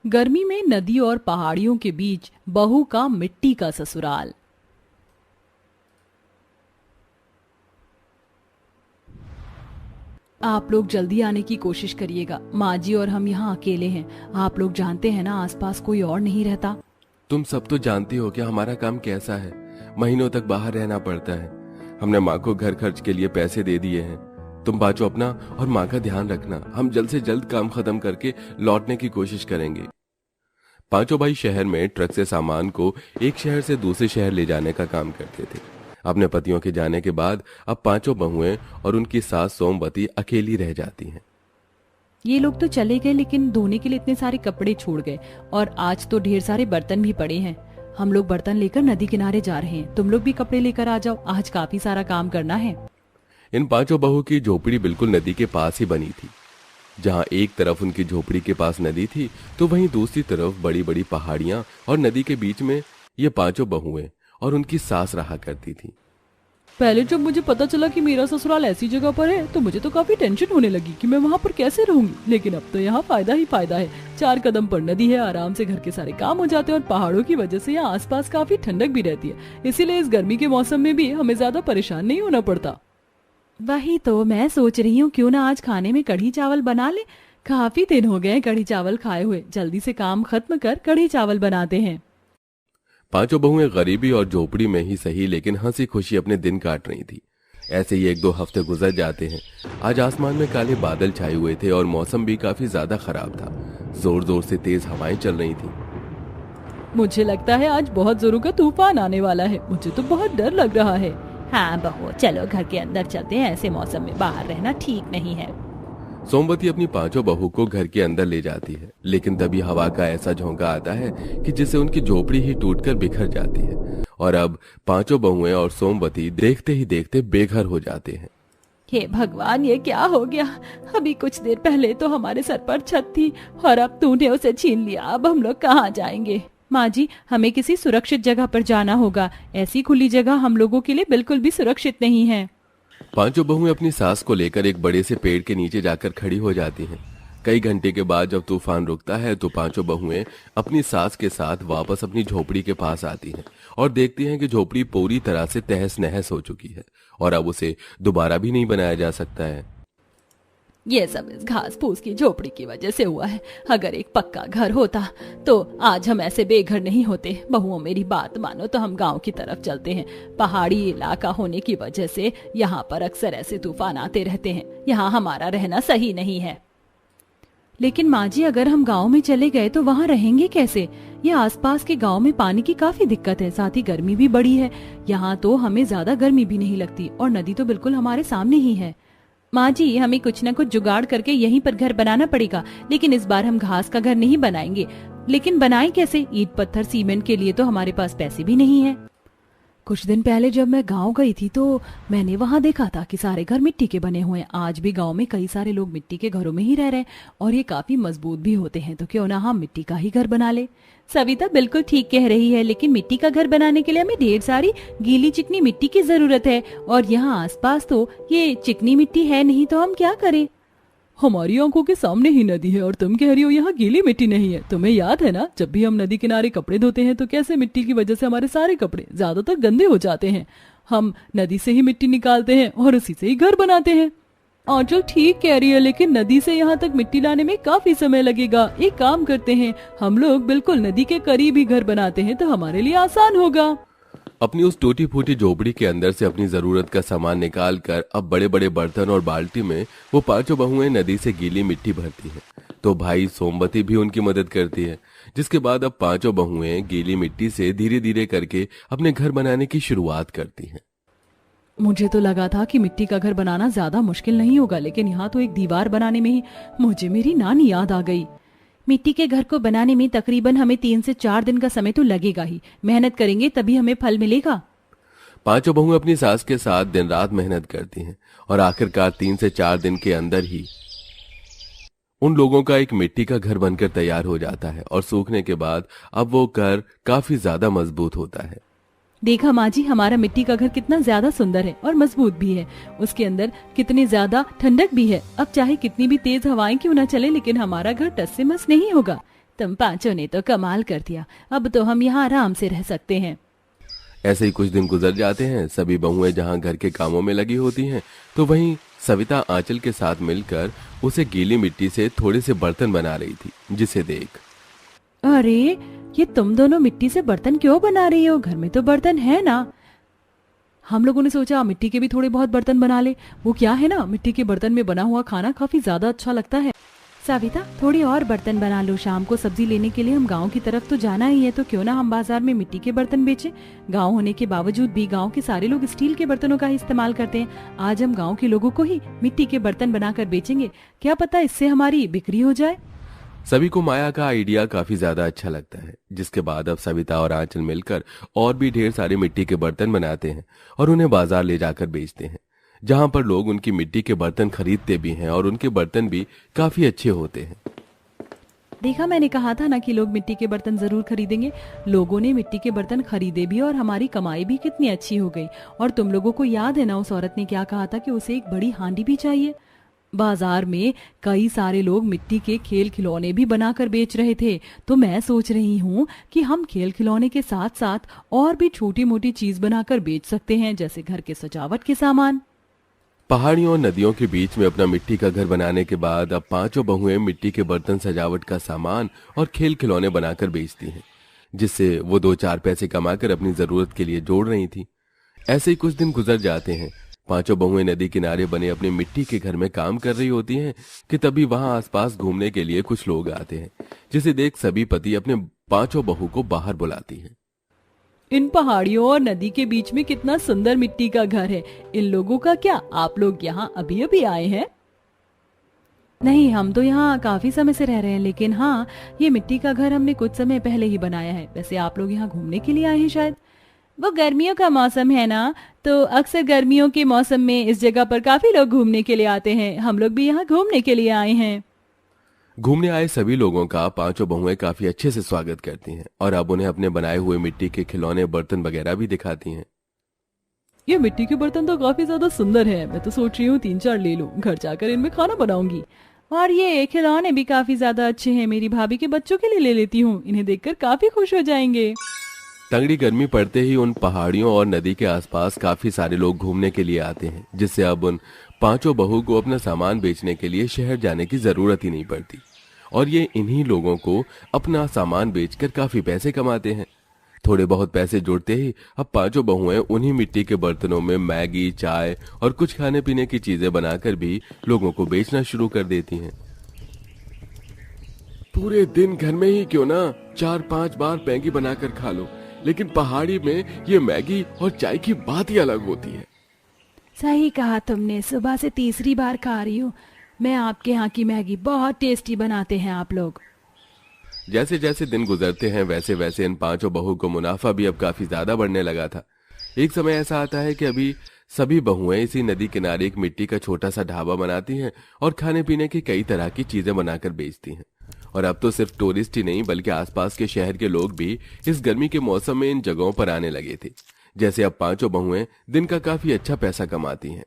गर्मी में नदी और पहाड़ियों के बीच बहू का मिट्टी का ससुराल। आप लोग जल्दी आने की कोशिश करिएगा, माँ जी और हम यहाँ अकेले हैं। आप लोग जानते हैं ना, आसपास कोई और नहीं रहता। तुम सब तो जानती हो कि हमारा काम कैसा है, महीनों तक बाहर रहना पड़ता है। हमने माँ को घर खर्च के लिए पैसे दे दिए हैं। तुम बाजू अपना और माँ का ध्यान रखना। हम जल्द से जल्द काम खत्म करके लौटने की कोशिश करेंगे। पांचों भाई शहर में ट्रक से सामान को एक शहर से दूसरे शहर ले जाने का काम करते थे। अपने पतियों के जाने के बाद अब पांचों बहुएं और उनकी सास सोमवती अकेली रह जाती हैं। ये लोग तो चले गए, लेकिन धोने के लिए इतने सारे कपड़े छोड़ गए और आज तो ढेर सारे बर्तन भी पड़े हैं। हम लोग बर्तन लेकर नदी किनारे जा रहे हैं। तुम लोग भी कपड़े लेकर आ जाओ, आज काफी सारा काम करना है। इन पांचों बहू की झोपड़ी बिल्कुल नदी के पास ही बनी थी। जहां एक तरफ उनकी झोपड़ी के पास नदी थी, तो वहीं दूसरी तरफ बड़ी बड़ी पहाड़ियां और नदी के बीच में ये पांचों बहुएं और उनकी सास रहा करती थी। पहले जब मुझे पता चला कि मेरा ससुराल ऐसी जगह पर है तो मुझे तो काफी टेंशन होने लगी कि मैं वहाँ पर कैसे रहूंगी, लेकिन अब तो यहाँ फायदा ही फायदा है। 4 कदम पर नदी है, आराम से घर के सारे काम हो जाते हैं और पहाड़ों की वजह से यहाँ आसपास काफी ठंडक भी रहती है, इसीलिए इस गर्मी के मौसम में भी हमें ज्यादा परेशान नहीं होना पड़ता। वही तो मैं सोच रही हूँ, क्यों ना आज खाने में कढ़ी चावल बना ले। काफी दिन हो गए कढ़ी चावल खाए हुए। जल्दी से काम खत्म कर कढ़ी चावल बनाते हैं। पांचों बहुएं गरीबी और झोपड़ी में ही सही, लेकिन हंसी खुशी अपने दिन काट रही थी। ऐसे ही 1-2 हफ्ते गुजर जाते हैं। आज आसमान में काले बादल छाए हुए थे और मौसम भी काफी ज्यादा खराब था। जोर जोर से तेज हवाएं चल रही थी। मुझे लगता है आज बहुत जोरों का तूफान आने वाला है। मुझे तो बहुत डर लग रहा है। हाँ बहू, चलो घर के अंदर चलते हैं, ऐसे मौसम में बाहर रहना ठीक नहीं है। सोमवती अपनी पांचों बहू को घर के अंदर ले जाती है, लेकिन तभी हवा का ऐसा झोंका आता है कि जिससे उनकी झोपड़ी ही टूटकर बिखर जाती है और अब पांचों बहुएं और सोमवती देखते ही देखते बेघर हो जाते हैं। हे भगवान, ये क्या हो गया? अभी कुछ देर पहले तो हमारे सर पर छत थी और अब तूने उसे छीन लिया। अब हम लोग कहाँ जाएंगे? माँ जी, हमें किसी सुरक्षित जगह पर जाना होगा। ऐसी खुली जगह हम लोगों के लिए बिल्कुल भी सुरक्षित नहीं है। पांचों बहुएं अपनी सास को लेकर एक बड़े से पेड़ के नीचे जाकर खड़ी हो जाती हैं। कई घंटे के बाद जब तूफान रुकता है तो पांचों बहुएं अपनी सास के साथ वापस अपनी झोपड़ी के पास आती हैं और देखती हैं कि झोपड़ी पूरी तरह से तहस नहस हो चुकी है और अब उसे दोबारा भी नहीं बनाया जा सकता है। ये सब इस घास फूस की झोपड़ी की वजह से हुआ है। अगर एक पक्का घर होता तो आज हम ऐसे बेघर नहीं होते। बहुओं, मेरी बात मानो तो हम गांव की तरफ चलते हैं। पहाड़ी इलाका होने की वजह से यहाँ पर अक्सर ऐसे तूफान आते रहते हैं। यहाँ हमारा रहना सही नहीं है। लेकिन माँ जी, अगर हम गांव में चले गए तो वहाँ रहेंगे कैसे? ये आसपास के गांव में पानी की काफी दिक्कत है, साथ ही गर्मी भी बड़ी है। यहाँ तो हमें ज्यादा गर्मी भी नहीं लगती और नदी तो बिल्कुल हमारे सामने ही है। माँ जी, हमें कुछ न कुछ जुगाड़ करके यहीं पर घर बनाना पड़ेगा, लेकिन इस बार हम घास का घर नहीं बनाएंगे। लेकिन बनाएं कैसे? ईंट पत्थर सीमेंट के लिए तो हमारे पास पैसे भी नहीं है। कुछ दिन पहले जब मैं गांव गई थी तो मैंने वहां देखा था कि सारे घर मिट्टी के बने हुए हैं। आज भी गांव में कई सारे लोग मिट्टी के घरों में ही रह रहे हैं और ये काफी मजबूत भी होते हैं। तो क्यों ना हम मिट्टी का ही घर बना ले। सविता बिल्कुल ठीक कह रही है, लेकिन मिट्टी का घर बनाने के लिए हमें ढेर सारी गीली चिकनी मिट्टी की जरूरत है और यहाँ आसपास तो ये चिकनी मिट्टी है नहीं, तो हम क्या करें? हमारी आंखों के सामने ही नदी है और तुम कह रही हो यहाँ गीली मिट्टी नहीं है। तुम्हें याद है ना, जब भी हम नदी किनारे कपड़े धोते हैं तो कैसे मिट्टी की वजह से हमारे सारे कपड़े ज्यादातर गंदे हो जाते हैं। हम नदी से ही मिट्टी निकालते हैं और उसी से ही घर बनाते हैं। आंचल ठीक कह रही है, लेकिन नदी से यहाँ तक मिट्टी लाने में काफी समय लगेगा। एक काम करते हैं, हम लोग बिल्कुल नदी के करीब ही घर बनाते हैं तो हमारे लिए आसान होगा। अपनी उस टूटी फूटी झोपड़ी के अंदर से अपनी जरूरत का सामान निकाल कर अब बड़े बड़े बर्तन और बाल्टी में वो पांचों बहुएं नदी से गीली मिट्टी भरती हैं। तो भाई सोमवती भी उनकी मदद करती है, जिसके बाद अब पांचों बहुएं गीली मिट्टी से धीरे धीरे करके अपने घर बनाने की शुरुआत करती हैं। मुझे तो लगा था कि मिट्टी का घर बनाना ज्यादा मुश्किल नहीं होगा, लेकिन यहाँ तो एक दीवार बनाने में ही मुझे मेरी नानी याद आ गई। मिट्टी के घर को बनाने में तकरीबन हमें 3 से 4 दिन का समय तो लगेगा ही। मेहनत करेंगे तभी हमें फल मिलेगा। पांचों बहुएं अपनी सास के साथ दिन रात मेहनत करती हैं और आखिरकार 3 से 4 दिन के अंदर ही उन लोगों का एक मिट्टी का घर बनकर तैयार हो जाता है और सूखने के बाद अब वो घर काफी ज्यादा मजबूत होता है। देखा माँ जी, हमारा मिट्टी का घर कितना ज्यादा सुंदर है और मजबूत भी है। उसके अंदर कितनी ज्यादा ठंडक भी है। अब चाहे कितनी भी तेज हवाएं क्यों न चले, लेकिन हमारा घर टस से मस नहीं होगा। तुम पांचों ने तो कमाल कर दिया, अब तो हम यहाँ आराम से रह सकते हैं। ऐसे ही कुछ दिन गुजर जाते हैं। सभी बहुएं जहां घर के कामों में लगी होती हैं, तो वहीं सविता आंचल के साथ मिलकर उसे गीली मिट्टी से थोड़े से बर्तन बना रही थी, जिसे देख अरे ये तुम दोनों मिट्टी से बर्तन क्यों बना रही हो? घर में तो बर्तन है ना। हम लोगों ने सोचा मिट्टी के भी थोड़े बहुत बर्तन बना ले। वो क्या है ना, मिट्टी के बर्तन में बना हुआ खाना काफी ज्यादा अच्छा लगता है। सविता थोड़ी और बर्तन बना लो, शाम को सब्जी लेने के लिए हम गांव की तरफ तो जाना ही है, तो क्यों ना हम बाजार में मिट्टी के बर्तन बेचें। गांव होने के बावजूद भी गांव के सारे लोग स्टील के बर्तनों का ही इस्तेमाल करते हैं। आज हम गांव के लोगों को ही मिट्टी के बर्तन बनाकर बेचेंगे, क्या पता इससे हमारी बिक्री हो जाए। सभी को माया का आइडिया काफी ज्यादा अच्छा लगता है, जिसके बाद अब सविता और आंचल मिलकर और भी ढेर सारे मिट्टी के बर्तन बनाते हैं और उन्हें बाजार ले जाकर बेचते हैं, जहां पर लोग उनकी मिट्टी के बर्तन खरीदते भी हैं और उनके बर्तन भी काफी अच्छे होते हैं। देखा, मैंने कहा था ना कि लोग मिट्टी के बर्तन जरूर खरीदेंगे। लोगों ने मिट्टी के बर्तन खरीदे भी और हमारी कमाई भी कितनी अच्छी हो गई। और तुम लोगों को याद है ना उस औरत ने क्या कहा था कि उसे एक बड़ी हांडी भी चाहिए। बाजार में कई सारे लोग मिट्टी के खेल खिलौने भी बनाकर बेच रहे थे, तो मैं सोच रही हूँ कि हम खेल खिलौने के साथ साथ और भी छोटी मोटी चीज बनाकर बेच सकते हैं, जैसे घर के सजावट के सामान। पहाड़ियों और नदियों के बीच में अपना मिट्टी का घर बनाने के बाद अब पांचों बहुएं मिट्टी के बर्तन, सजावट का सामान और खेल खिलौने बनाकर बेचती हैं, जिससे वो 2-4 पैसे कमाकर अपनी जरूरत के लिए जोड़ रही थी। ऐसे ही कुछ दिन गुजर जाते हैं। पांचों बहुएं नदी किनारे बने अपने मिट्टी के घर में काम कर रही होती हैं कि तभी वहां आसपास घूमने के लिए कुछ लोग आते हैं, जिसे देख सभी पति अपने पांचों बहू को बाहर बुलाती हैं। इन पहाड़ियों और नदी के बीच में कितना सुंदर मिट्टी का घर है। इन लोगों का क्या, आप लोग यहाँ अभी अभी आए हैं? नहीं, हम तो यहाँ काफी समय से रह रहे हैं, लेकिन हाँ, ये मिट्टी का घर हमने कुछ समय पहले ही बनाया है। वैसे आप लोग यहाँ घूमने के लिए आए हैं शायद। वो गर्मियों का मौसम है ना, तो अक्सर गर्मियों के मौसम में इस जगह पर काफी लोग घूमने के लिए आते हैं। हम लोग भी यहाँ घूमने के लिए आए हैं। घूमने आए सभी लोगों का पांचों बहुएं काफी अच्छे से स्वागत करती हैं और अब उन्हें अपने बनाए हुए मिट्टी के खिलौने, बर्तन वगैरह भी दिखाती हैं। ये मिट्टी के बर्तन तो काफी ज्यादा सुंदर है। मैं तो सोच रही हूँ 3-4 ले लूं, घर जाकर इनमें खाना बनाऊंगी। और ये खिलौने भी काफी ज्यादा अच्छे हैं, मेरी भाभी के बच्चों के लिए ले लेती हूँ, इन्हें देखकर काफी खुश हो जाएंगे। तगड़ी गर्मी पड़ते ही उन पहाड़ियों और नदी के आसपास काफी सारे लोग घूमने के लिए आते हैं, जिससे अब उन पांचों बहू को अपना सामान बेचने के लिए शहर जाने की जरूरत ही नहीं पड़ती और ये इन्हीं लोगों को अपना सामान बेचकर काफी पैसे कमाते हैं। थोड़े बहुत पैसे जुड़ते ही अब पांचों बहुएं उन्हीं मिट्टी के बर्तनों में मैगी, चाय और कुछ खाने पीने की चीजें बनाकर भी लोगों को बेचना शुरू कर देती हैं। पूरे दिन घर में ही क्यों ना 4-5 बार मैगी बनाकर खा लो, लेकिन पहाड़ी में ये मैगी और चाय की बात ही अलग होती है। सही कहा तुमने, सुबह से तीसरी बार खा रही हूँ मैं आपके यहाँ की मैगी। बहुत टेस्टी बनाते हैं आप लोग। जैसे जैसे दिन गुजरते हैं वैसे वैसे इन पांचों बहू को मुनाफा भी अब काफी ज्यादा बढ़ने लगा था। एक समय ऐसा आता है कि अभी सभी बहुएं इसी नदी किनारे एक मिट्टी का छोटा सा ढाबा बनाती हैं और खाने पीने की कई तरह की चीजें बनाकर बेचती हैं। और अब तो सिर्फ टूरिस्ट ही नहीं बल्कि आसपास के शहर के लोग भी इस गर्मी के मौसम में इन जगहों पर आने लगे थे। जैसे अब पांचों बहुएं दिन का काफी अच्छा पैसा कमाती हैं।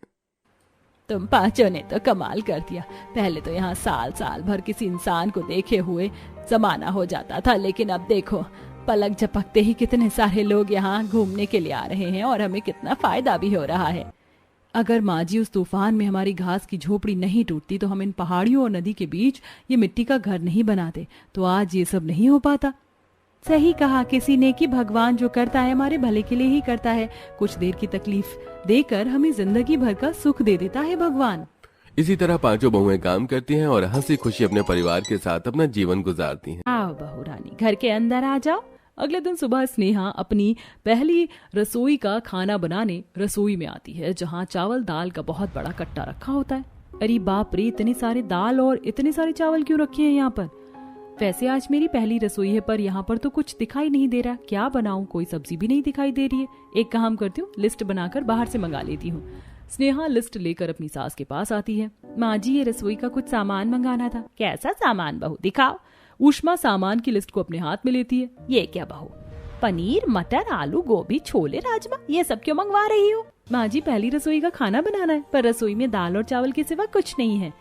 तुम पांचों ने तो कमाल कर दिया। पहले तो यहाँ साल साल भर किसी इंसान को देखे हुए जमाना हो जाता था, लेकिन अब देखो पलक झपकते ही कितने सारे लोग यहाँ घूमने के लिए आ रहे हैं और हमें कितना फायदा भी हो रहा है। अगर माँ जी उस तूफान में हमारी घास की झोपड़ी नहीं टूटती तो हम इन पहाड़ियों और नदी के बीच ये मिट्टी का घर नहीं बनाते, तो आज ये सब नहीं हो पाता। सही कहा, किसी ने कि भगवान जो करता है हमारे भले के लिए ही करता है। कुछ देर की तकलीफ देकर हमें जिंदगी भर का सुख दे देता है भगवान। इसी तरह पांचों बहुएं काम करती हैं और हंसी खुशी अपने परिवार के साथ अपना जीवन गुजारती हैं। आओ बहू रानी, घर के अंदर आ जाओ। अगले दिन सुबह स्नेहा अपनी पहली रसोई का खाना बनाने रसोई में आती है, जहाँ चावल दाल का बहुत बड़ा कट्टा रखा होता है। अरे बाप रे, इतने सारे दाल और इतने सारे चावल क्यों रखे हैं यहाँ पर? वैसे आज मेरी पहली रसोई है, पर यहाँ पर तो कुछ दिखाई नहीं दे रहा। क्या बनाऊं? कोई सब्जी भी नहीं दिखाई दे रही है। एक काम करती हूँ, लिस्ट बनाकर बाहर से मंगा लेती हूँ। स्नेहा लिस्ट लेकर अपनी सास के पास आती है। माँ जी, ये रसोई का कुछ सामान मंगाना था। कैसा सामान बहू, दिखाओ। उष्मा सामान की लिस्ट को अपने हाथ में लेती है। ये क्या बहू, पनीर, मटर, आलू, गोभी, छोले, राजमा, ये सब क्यों मंगवा रही हो? माँ जी, पहली रसोई का खाना बनाना है, पर रसोई में दाल और चावल के सिवा कुछ नहीं है।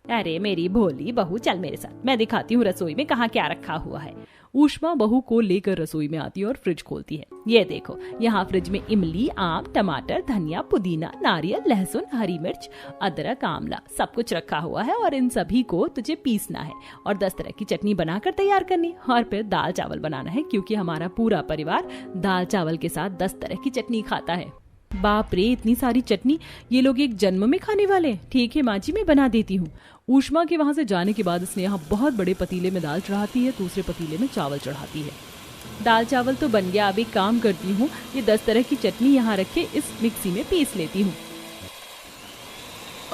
अरे मेरी भोली बहू, चल मेरे साथ, मैं दिखाती हूँ रसोई में कहाँ क्या रखा हुआ है। ऊष्मा बहू को लेकर रसोई में आती है और फ्रिज खोलती है। ये देखो, यहाँ फ्रिज में इमली, आम, टमाटर, धनिया, पुदीना, नारियल, लहसुन, हरी मिर्च, अदरक, आंवला सब कुछ रखा हुआ है और इन सभी को तुझे पीसना है और 10 तरह की चटनी बनाकर तैयार करनी और फिर दाल चावल बनाना है, क्योंकि हमारा पूरा परिवार दाल चावल के साथ 10 तरह की चटनी खाता है। बाप रे, इतनी सारी चटनी, ये लोग एक जन्म में खाने वाले हैं। ठीक है माँ जी, मैं बना देती हूँ। ऊष्मा के वहां से जाने के बाद स्नेहा बहुत बड़े पतीले में दाल चढ़ाती है, दूसरे पतीले में चावल चढ़ाती है। दाल चावल तो बन गया, अब एक काम करती हूँ, ये 10 तरह की चटनी यहाँ रख के इस मिक्सी में पीस लेती हूँ।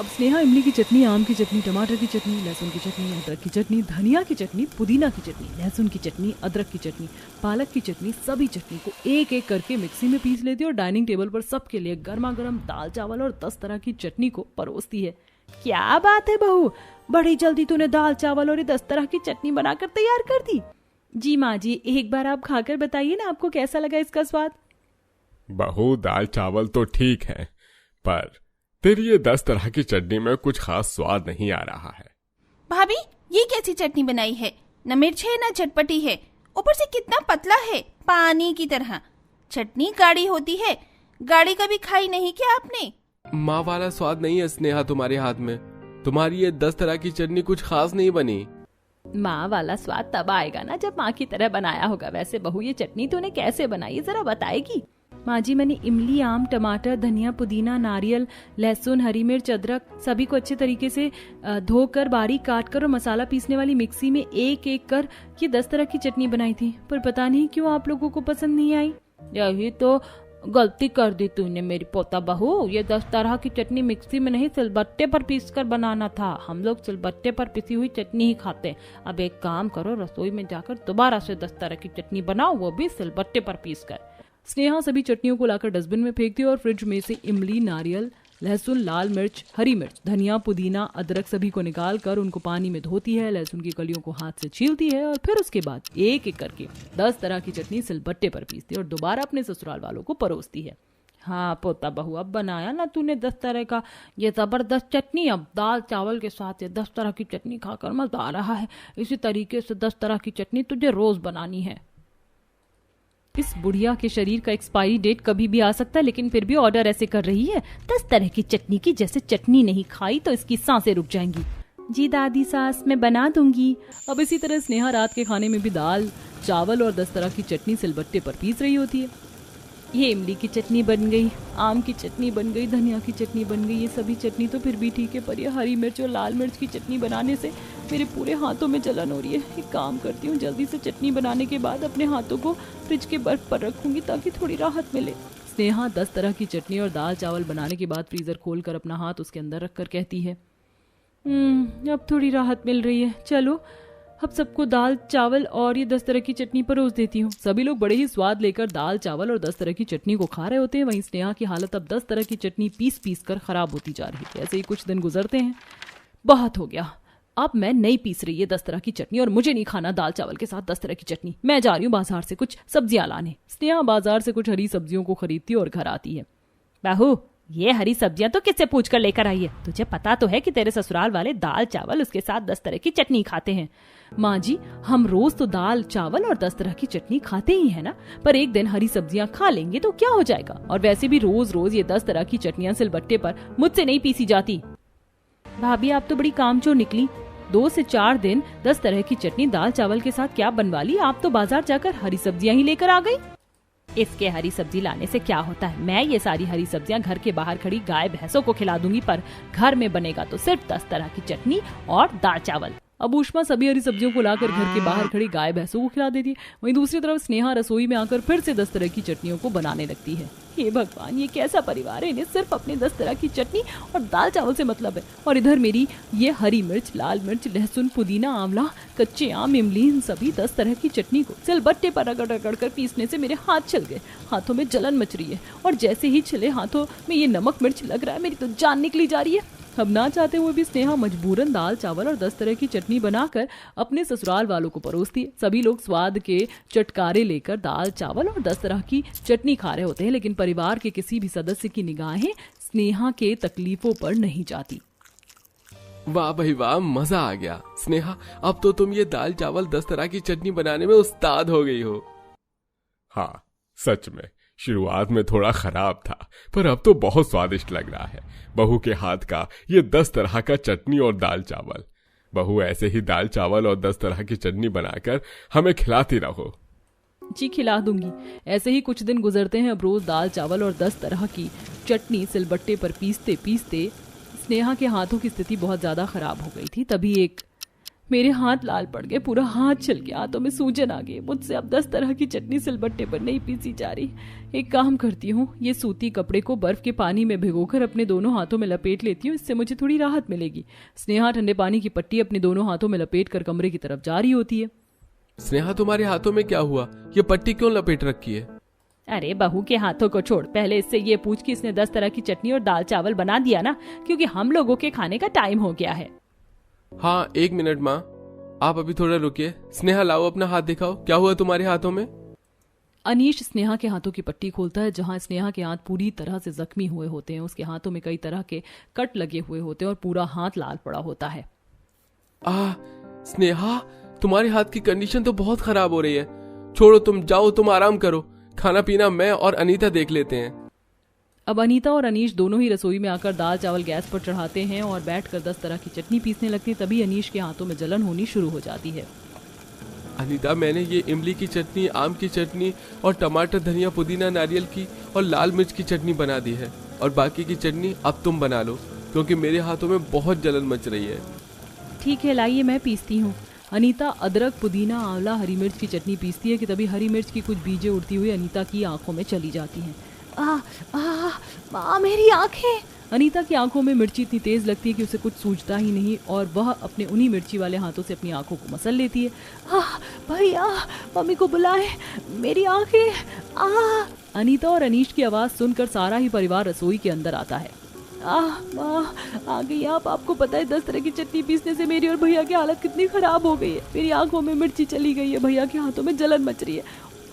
अब स्नेहा इमली की चटनी, आम की चटनी, टमाटर की चटनी, लहसुन की चटनी, अदरक की चटनी, धनिया की चटनी, पुदीना की चटनी, लहसुन की चटनी, अदरक की चटनी, पालक की चटनी, सभी चटनी को एक एक करके मिक्सी में पीस लेती है और डाइनिंग टेबल पर सबके लिए गर्मा गर्म दाल चावल और 10 तरह की चटनी को परोसती है। क्या बात है बहू, बड़ी जल्दी तूने दाल चावल और 10 तरह की चटनी बनाकर तैयार कर दी। जी माँ जी, एक बार आप खाकर बताइए ना, आपको कैसा लगा इसका स्वाद। बहू, दाल चावल तो ठीक है, पर तेरी ये 10 तरह की चटनी में कुछ खास स्वाद नहीं आ रहा है। भाभी, ये कैसी चटनी बनाई है? न मिर्च है न चटपटी है, ऊपर से कितना पतला है, पानी की तरह। चटनी गाढ़ी होती है, गाढ़ी कभी खाई नहीं क्या आपने? माँ वाला स्वाद नहीं है स्नेहा तुम्हारे हाथ में। तुम्हारी ये 10 तरह की चटनी कुछ खास नहीं बनी। माँ वाला स्वाद तब आएगा ना जब माँ की तरह बनाया होगा। वैसे बहू, ये चटनी तूने कैसे बनाई, जरा बताएगी? माँ जी, मैंने इमली, आम, टमाटर, धनिया, पुदीना, नारियल, लहसुन, हरी मिर्च, अदरक सभी को अच्छे तरीके से धोकर बारीक काटकर और मसाला पीसने वाली मिक्सी में एक एक कर ये 10 तरह की चटनी बनाई थी, पर पता नहीं क्यों आप लोगों को पसंद नहीं आई। यही तो गलती कर दी तूने मेरी पोता बहू, ये 10 तरह की चटनी मिक्सी में नहीं सिलबट्टे पर पीस कर बनाना था। हम लोग सिलबट्टे पर पिसी हुई चटनी ही खाते। अब एक काम करो, रसोई में जाकर दोबारा से 10 तरह की चटनी बनाओ, वो भी सिलबट्टे पर पीस कर। स्नेहा सभी चटनियों को लाकर डस्टबिन में फेंकती है और फ्रिज में से इमली, नारियल, लहसुन, लाल मिर्च, हरी मिर्च, धनिया, पुदीना, अदरक सभी को निकाल कर उनको पानी में धोती है, लहसुन की कलियों को हाथ से छीलती है और फिर उसके बाद एक एक करके 10 तरह की चटनी सिलबट्टे पर पीसती है और दोबारा अपने ससुराल वालों को परोसती है। हाँ पोता बहू, अब बनाया ना तूने 10 तरह का ये जबरदस्त चटनी। अब दाल चावल के साथ ये 10 तरह की चटनी खाकर मजा आ रहा है। इसी तरीके से 10 तरह की चटनी तुझे रोज बनानी है। इस बुढ़िया के शरीर का एक्सपायरी डेट कभी भी आ सकता है, लेकिन फिर भी ऑर्डर ऐसे कर रही है 10 तरह की चटनी की, जैसे चटनी नहीं खाई तो इसकी सांसें रुक जाएंगी। जी दादी सास, मैं बना दूंगी। अब इसी तरह स्नेहा रात के खाने में भी दाल चावल और 10 तरह की चटनी सिलबट्टे पर पीस रही होती है। ये इमली की चटनी बन गई, आम की चटनी बन गई, धनिया की चटनी बन गई। ये सभी चटनी तो फिर भी ठीक है, पर ये हरी मिर्च और लाल मिर्च की चटनी बनाने से मेरे पूरे हाथों में जलन हो रही है। एक काम करती हूँ, जल्दी से चटनी बनाने के बाद अपने हाथों को फ्रिज के बर्फ पर रखूंगी ताकि थोड़ी राहत मिले। स्नेहा 10 तरह की चटनी और दाल चावल बनाने के बाद फ्रीजर खोलकर अपना हाथ उसके अंदर रखकर कहती है, अब थोड़ी राहत मिल रही है। चलो अब सबको दाल चावल और ये 10 तरह की चटनी परोस देती हूँ। सभी लोग बड़े ही स्वाद लेकर दाल चावल और 10 तरह की चटनी को खा रहे होते हैं। वहीं स्नेहा की हालत अब 10 तरह की चटनी पीस पीस कर खराब होती जा रही है। ऐसे ही कुछ दिन गुजरते हैं। बहुत हो गया, अब मैं नहीं पीस रही है 10 तरह की चटनी और मुझे नहीं खाना दाल चावल के साथ 10 तरह की चटनी। मैं जा रही हूँ बाजार से कुछ सब्जियां लाने। स्नेहा बाजार से कुछ हरी सब्जियों को खरीदती है और घर आती है। बहू, ये हरी सब्जियां तो किससे पूछ कर लेकर आई है? तुझे पता तो है कि तेरे ससुराल वाले दाल चावल उसके साथ 10 तरह की चटनी खाते हैं। माँ जी, हम रोज तो दाल चावल और 10 तरह की चटनी खाते ही है ना, पर एक दिन हरी सब्जियां खा लेंगे तो क्या हो जाएगा। और वैसे भी रोज रोज ये 10 तरह की चटनियां सिलबट्टे पर मुझसे नहीं पीसी जाती। भाभी, आप तो बड़ी कामचोर निकली। 2 से 4 दिन 10 तरह की चटनी दाल चावल के साथ क्या बनवा ली? आप तो बाजार जाकर हरी सब्जियां ही लेकर आ गई। इसके हरी सब्जी लाने से क्या होता है? मैं ये सारी हरी सब्जियां घर के बाहर खड़ी गाय भैंसों को खिला दूंगी, पर घर में बनेगा तो सिर्फ 10 तरह की चटनी और दाल चावल। अब ऊष्मा सभी हरी सब्जियों को लाकर घर के बाहर खड़ी गाय भैंसों को खिला देती है। वहीं दूसरी तरफ स्नेहा रसोई में आकर फिर से 10 तरह की चटनियों को बनाने लगती है। हे भगवान, ये कैसा परिवार है, इन्हें सिर्फ अपने 10 तरह की चटनी और दाल चावल से मतलब है। और इधर मेरी ये हरी मिर्च, लाल मिर्च, लहसुन, पुदीना, आंवला, कच्चे आम, इमली, इन सभी 10 तरह की चटनी को सिलबट्टे पर रगड़ रगड़ कर पीसने से मेरे हाथ छिल गए। हाथों में जलन मच रही है और जैसे ही छिले हाथों में ये नमक मिर्च लग रहा है, मेरी तो जान निकली जा रही है। अब ना चाहते हुए भी स्नेहा मजबूरन दाल चावल और 10 तरह की चटनी बनाकर अपने ससुराल वालों को परोसती है। सभी लोग स्वाद के चटकारे लेकर दाल चावल और 10 तरह की चटनी खा रहे होते हैं, लेकिन परिवार के किसी भी सदस्य की निगाहें स्नेहा के तकलीफों पर नहीं जाती। वाह भाई वाह, मजा आ गया। स्नेहा, अब तो तुम ये दाल चावल 10 तरह की चटनी बनाने में उस्ताद हो गई हो। हाँ सच में शुरुआत में थोड़ा खराब था, पर अब तो बहुत स्वादिष्ट लग रहा है। बहू के हाथ का ये 10 तरह का चटनी और दाल चावल। बहू ऐसे ही दाल चावल और 10 तरह की चटनी बनाकर हमें खिलाती रहो। जी खिला दूंगी। ऐसे ही कुछ दिन गुजरते हैं। अब रोज दाल चावल और 10 तरह की चटनी सिलबट्टे पर पीसते पीसते स्नेहा के हाथों की स्थिति बहुत ज्यादा खराब हो गई थी। तभी एक मेरे हाथ लाल पड़ गए, पूरा हाथ छिल गया, हाथों में सूजन आ गई। मुझसे अब 10 तरह की चटनी सिलबट्टे पर नहीं पीसी जा रही। एक काम करती हूँ, ये सूती कपड़े को बर्फ के पानी में भिगोकर अपने दोनों हाथों में लपेट लेती हूँ, इससे मुझे थोड़ी राहत मिलेगी। स्नेहा ठंडे पानी की पट्टी अपने दोनों हाथों में लपेट कर कमरे की तरफ जा रही होती है। स्नेहा, तुम्हारे हाथों में क्या हुआ? ये पट्टी क्यों लपेट रखी है? अरे बहू के हाथों को छोड़, पहले इससे ये पूछ कि इसने 10 तरह की चटनी और दाल चावल बना दिया ना, क्योंकि हम लोगों के खाने का टाइम हो गया है। हाँ 1 मिनट माँ, आप अभी थोड़ा रुकिए। स्नेहा लाओ अपना हाथ दिखाओ, क्या हुआ तुम्हारे हाथों में? अनीश स्नेहा के हाथों की पट्टी खोलता है। जहां स्नेहा के हाथ पूरी तरह से जख्मी हुए होते हैं, उसके हाथों में कई तरह के कट लगे हुए होते हैं और पूरा हाथ लाल पड़ा होता है। स्नेहा, तुम्हारे हाथ की कंडीशन तो बहुत खराब हो रही है। छोड़ो, तुम जाओ, तुम आराम करो। खाना पीना मैं और अनीता देख लेते हैं। अब अनीता और अनीश दोनों ही रसोई में आकर दाल चावल गैस पर चढ़ाते हैं और बैठकर 10 तरह की चटनी पीसने लगते हैं। तभी अनीश के हाथों में जलन होनी शुरू हो जाती है। अनीता, मैंने ये इमली की चटनी, आम की चटनी और टमाटर, धनिया, पुदीना, नारियल की और लाल मिर्च की चटनी बना दी है, और बाकी की चटनी अब तुम बना लो, क्योंकि मेरे हाथों में बहुत जलन मच रही है। ठीक है, लाइए मैं पीसती हूँ। अनीता अदरक, पुदीना, आंवला, हरी मिर्च की चटनी पीसती है कि तभी हरी मिर्च की कुछ बीजें उड़ती हुई अनीता की आंखों में चली जाती हैं। मेरी आंखें! अनीता की आंखों में मिर्ची इतनी तेज लगती है कि उसे कुछ सूझता ही नहीं और वह अपने उन्हीं मिर्ची वाले हाथों से अपनी आंखों को मसल लेती है। भैया, मम्मी को बुलाए, मेरी आंखें! अनीता और अनीश की आवाज सुनकर सारा ही परिवार रसोई के अंदर आता है। आ गई आप। आपको पता है 10 तरह की चटनी पीसने से मेरी और भैया की हालत कितनी खराब हो गई है। मेरी आंखों में मिर्ची चली गई है, भैया के हाथों में जलन मच रही है।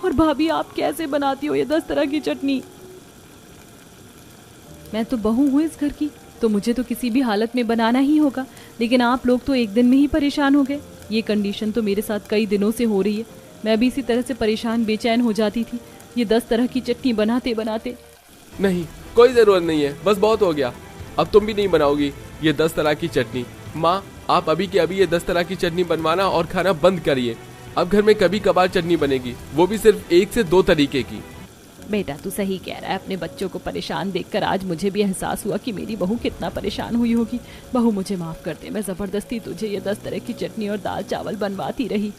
और भाभी, आप कैसे बनाती हो ये 10 तरह की चटनी? मैं तो बहू हूँ इस घर की, तो मुझे तो किसी भी हालत में बनाना ही होगा। लेकिन आप लोग तो एक दिन में ही परेशान हो गए। ये कंडीशन तो मेरे साथ कई दिनों से हो रही है। मैं भी इसी तरह से परेशान बेचैन हो जाती थी ये 10 तरह की चटनी बनाते बनाते। नहीं, कोई जरूरत नहीं है, बस बहुत हो गया। अब तुम भी नहीं बनाओगी ये 10 तरह की चटनी। माँ, आप अभी के अभी ये 10 तरह की चटनी बनवाना और खाना बंद करिए। अब घर में कभी कभार चटनी बनेगी, वो भी सिर्फ 1 से 2 तरीके की। बेटा तू सही कह रहा है। अपने बच्चों को परेशान देखकर आज मुझे भी एहसास हुआ कि मेरी बहू कितना परेशान हुई होगी। बहू, मुझे माफ कर दे, मैं जबरदस्ती तुझे ये 10 तरह की चटनी और दाल चावल बनवाती रही।